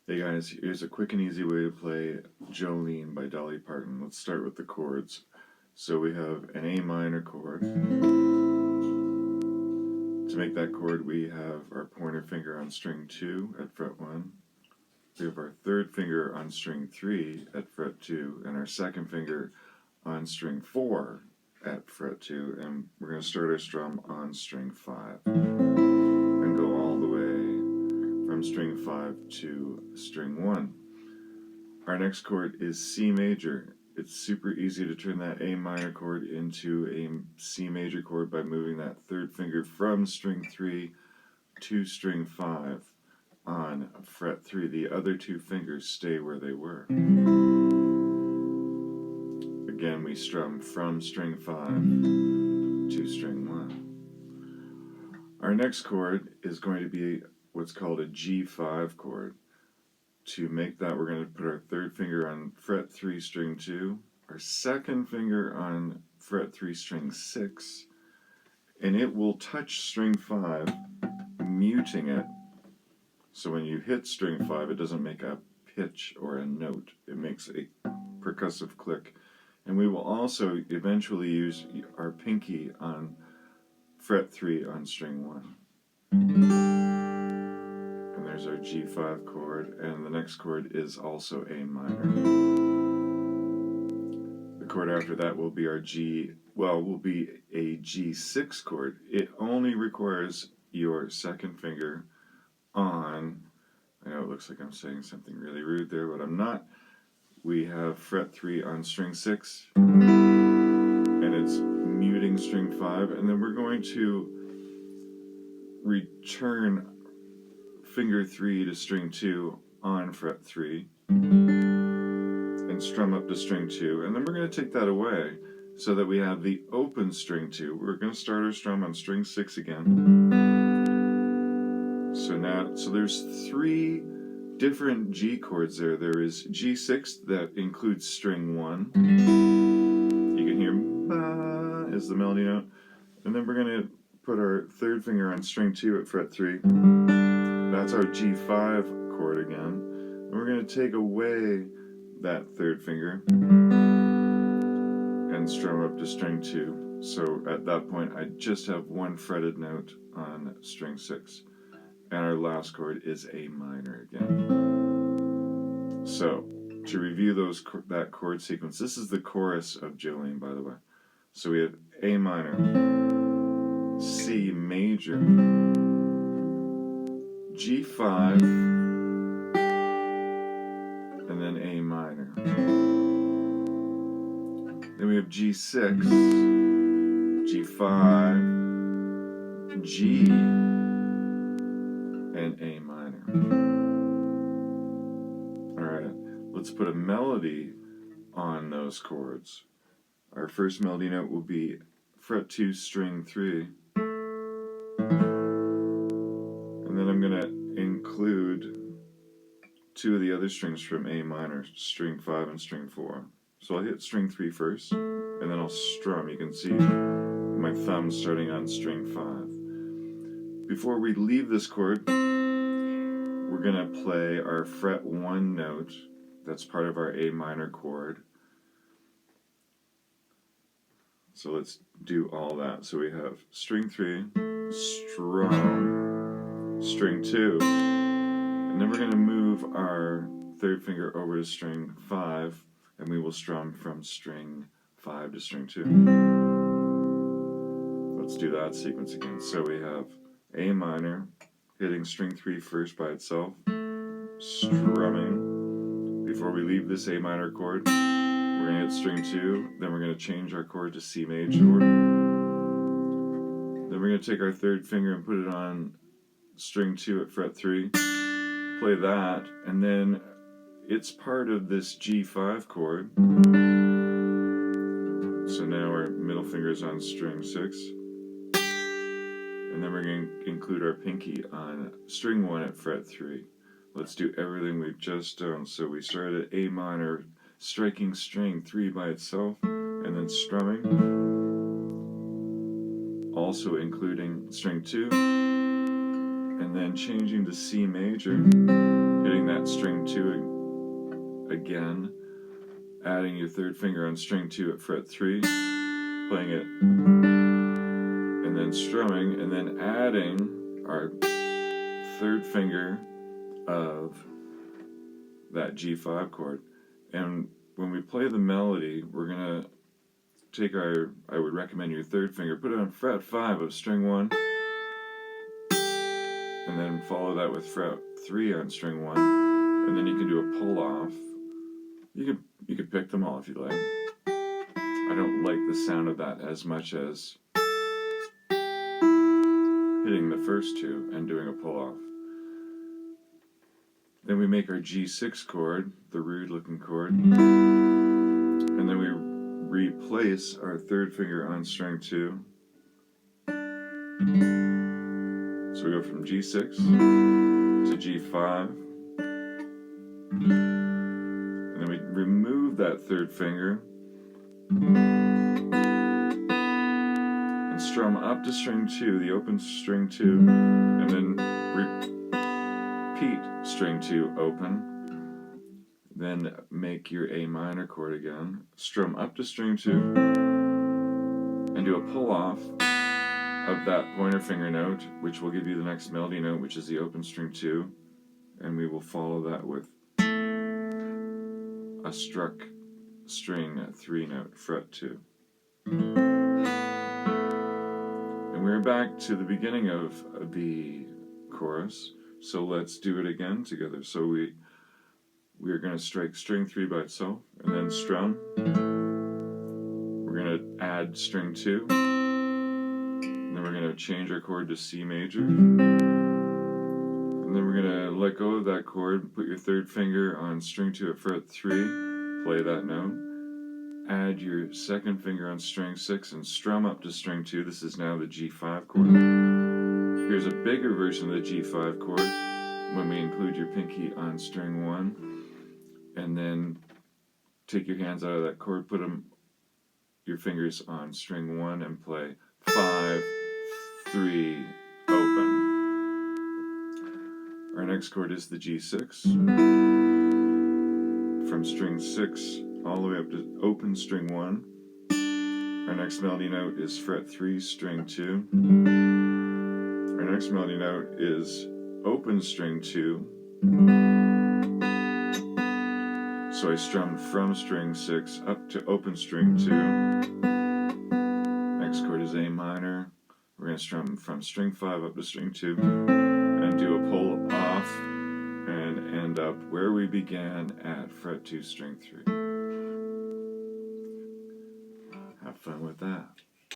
Hey guys, here's a quick and easy way to play Jolene by Dolly Parton. Let's start with the chords. So we have an A minor chord. To make that chord, we have our pointer finger on string 2 at fret 1. We have our third finger on string 3 at fret 2, and our second finger on string 4 at fret 2, and we're going to start our strum on string 5 and go all the way from string 5 to string 1. Our next chord is C major. It's super easy to turn that A minor chord into a C major chord by moving that third finger from string 3 to string 5 on fret 3. The other two fingers stay where they were. Again, we strum from string 5 to string 1. Our next chord is going to be what's called a G5 chord. To make that, we're going to put our third finger on fret 3 string 2, our second finger on fret 3 string 6, and it will touch string 5, muting it. So when you hit string 5, it doesn't make a pitch or a note, it makes a percussive click. And we will also eventually use our pinky on fret 3 on string 1. And there's our G5 chord, and the next chord is also A minor. The chord after that will be our will be a G6 chord. It only requires your second finger on, I know it looks like I'm saying something really rude there, but I'm not. We have fret 3 on string 6, and it's muting string 5, and then we're going to return finger 3 to string 2 on fret 3 and strum up to string 2, and then we're going to take that away so that we have the open string 2. We're going to start our strum on string 6 again. So there's 3 different G chords there. There is G6 that includes string 1. You can hear ba as the melody note, and then we're going to put our third finger on string 2 at fret 3. That's our G5 chord again. And we're going to take away that third finger and strum up to string 2. So at that point, I just have one fretted note on string 6. And our last chord is A minor again. So to review that chord sequence, this is the chorus of Jolene, by the way. So we have A minor, C major, G5, and then A minor. Then we have G6, G5, G, and A minor. Alright, let's put a melody on those chords. Our first melody note will be fret 2 string 3. And then I'm going to include 2 of the other strings from A minor, string 5 and string 4. So I'll hit string 3 first, and then I'll strum. You can see my thumb starting on string 5. Before we leave this chord, we're going to play our fret 1 note. That's part of our A minor chord. So let's do all that. So we have string 3, strum, string 2, and then we're going to move our third finger over to string 5, and we will strum from string 5 to string 2. Let's do that sequence again. So we have A minor, hitting string 3 first by itself, strumming. Before we leave this A minor chord, we're going to hit string 2, then we're going to change our chord to C major. Then we're going to take our third finger and put it on string 2 at fret 3, play that, and then it's part of this G5 chord. So now our middle finger is on string 6, and then we're going to include our pinky on string 1 at fret 3. Let's do everything we've just done. So we started at A minor, striking string 3 by itself, and then strumming, also including string 2, and then changing to C major, hitting that at string 2 again, adding your third finger on string 2 at fret 3, playing it, and then strumming, and then adding our third finger of that G5 chord. And when we play the melody, we're going to take I would recommend your third finger, put it on fret 5 of string 1, and then follow that with fret 3 on string 1, and then you can do a pull off. You could pick them all if you like. I don't like the sound of that as much as hitting the first two and doing a pull off. Then we make our G6 chord, the rude looking chord, and then we replace our third finger on string 2. So we go from G6 to G5, and then we remove that third finger and strum up to string 2, the open string 2, and then repeat string 2 open. Then make your A minor chord again, strum up to string 2, and do a pull off of that pointer finger note, which will give you the next melody note, which is the open string 2, and we will follow that with a struck string 3 note, fret 2. And we're back to the beginning of the chorus, so let's do it again together. So we are going to strike string 3 by itself, and then strum. We're going to add string 2, and then we're going to change our chord to C major, and then we're going to let go of that chord, put your third finger on string 2 at fret 3, play that note, add your second finger on string 6 and strum up to string 2. This is now the G5 chord. Here's a bigger version of the G5 chord when we include your pinky on string 1, and then take your hands out of that chord, put your fingers on string 1 and play 5, 3, open. Our next chord is the G6. From string 6 all the way up to open string 1. Our next melody note is fret 3, string 2. Our next melody note is open string 2. So I strum from string 6 up to open string 2. Next chord is A minor. We're going to strum from string 5 up to string 2 and do a pull off and end up where we began at fret 2, string 3. Have fun with that.